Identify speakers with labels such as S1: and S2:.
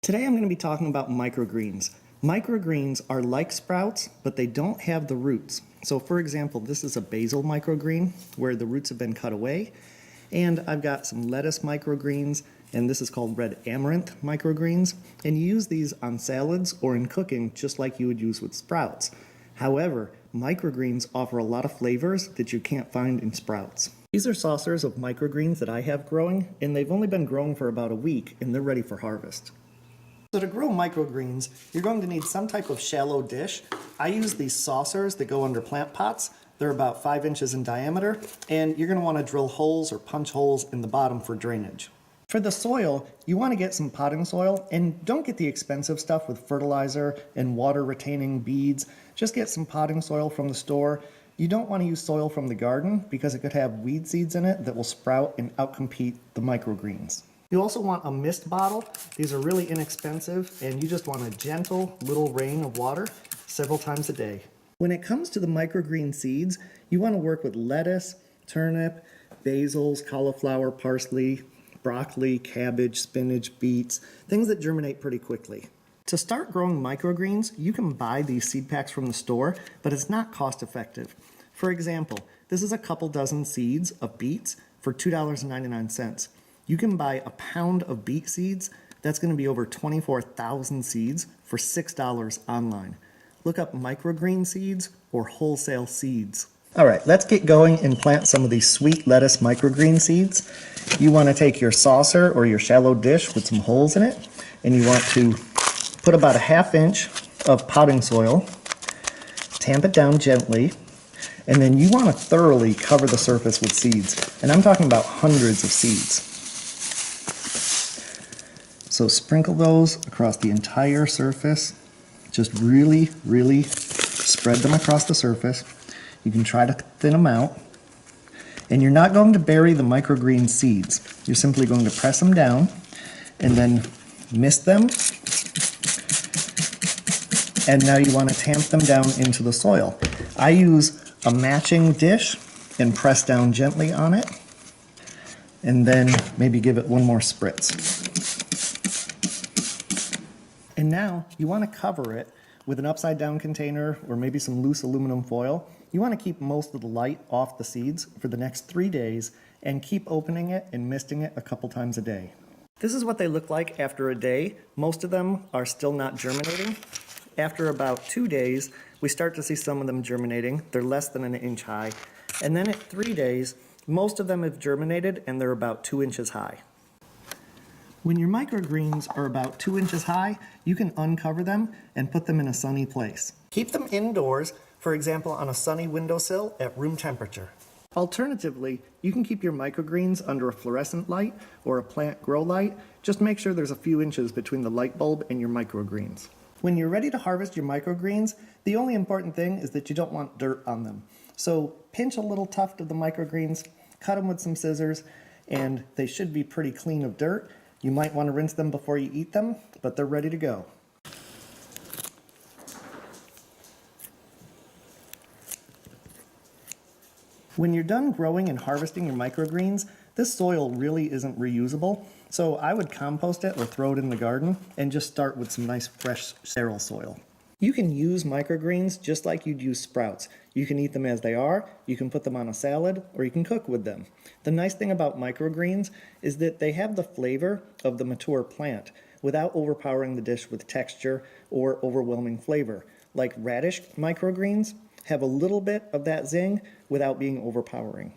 S1: Today I'm going to be talking about microgreens. Microgreens are like sprouts, but they don't have the roots. So for example, this is a basil microgreen where the roots have been cut away. And I've got some lettuce microgreens, and this is called red amaranth microgreens. And you use these on salads or in cooking just like you would use with sprouts. However, microgreens offer a lot of flavors that you can't find in sprouts. These are saucers of microgreens that I have growing, and they've only been growing for about a week, and they're ready for harvest. So to grow microgreens, you're going to need some type of shallow dish. I use these saucers that go under plant pots. They're about 5 inches in diameter, and you're going to want to drill holes or punch holes in the bottom for drainage. For the soil, you want to get some potting soil, and don't get the expensive stuff with fertilizer and water-retaining beads. Just get some potting soil from the store. You don't want to use soil from the garden because it could have weed seeds in it that will sprout and outcompete the microgreens. You also want a mist bottle. These are really inexpensive, and you just want a gentle little rain of water several times a day. When it comes to the microgreen seeds, you want to work with lettuce, turnip, basils, cauliflower, parsley, broccoli, cabbage, spinach, beets, things that germinate pretty quickly. To start growing microgreens, you can buy these seed packs from the store, but it's not cost effective. For example, this is a couple dozen seeds of beets for $2.99. You can buy a pound of beet seeds. That's going to be over 24,000 seeds for $6 online. Look up microgreen seeds or wholesale seeds. All right, let's get going and plant some of these sweet lettuce microgreen seeds. You want to take your saucer or your shallow dish with some holes in it, and you want to put about a ½ inch of potting soil, tamp it down gently, and then you want to thoroughly cover the surface with seeds. And I'm talking about hundreds of seeds. So sprinkle those across the entire surface. Just really, really spread them across the surface. You can try to thin them out. And you're not going to bury the microgreen seeds. You're simply going to press them down and then mist them. And now you want to tamp them down into the soil. I use a matching dish and press down gently on it. And then maybe give it one more spritz. And now you want to cover it with an upside down container or maybe some loose aluminum foil. You want to keep most of the light off the seeds for the next 3 days and keep opening it and misting it a couple times a day. This is what they look like after a day. Most of them are still not germinating. After about 2 days, we start to see some of them germinating. They're less than an inch high. And then at 3 days, most of them have germinated and they're about 2 inches high. When your microgreens are about 2 inches high, you can uncover them and put them in a sunny place. Keep them indoors, for example on a sunny windowsill at room temperature. Alternatively, you can keep your microgreens under a fluorescent light or a plant grow light. Just make sure there's a few inches between the light bulb and your microgreens. When you're ready to harvest your microgreens, the only important thing is that you don't want dirt on them. So pinch a little tuft of the microgreens, cut them with some scissors, and they should be pretty clean of dirt. You might want to rinse them before you eat them, but they're ready to go. When you're done growing and harvesting your microgreens, this soil really isn't reusable, so I would compost it or throw it in the garden and just start with some nice fresh sterile soil. You can use microgreens just like you'd use sprouts. You can eat them as they are, you can put them on a salad, or you can cook with them. The nice thing about microgreens is that they have the flavor of the mature plant without overpowering the dish with texture or overwhelming flavor. Like radish microgreens have a little bit of that zing without being overpowering.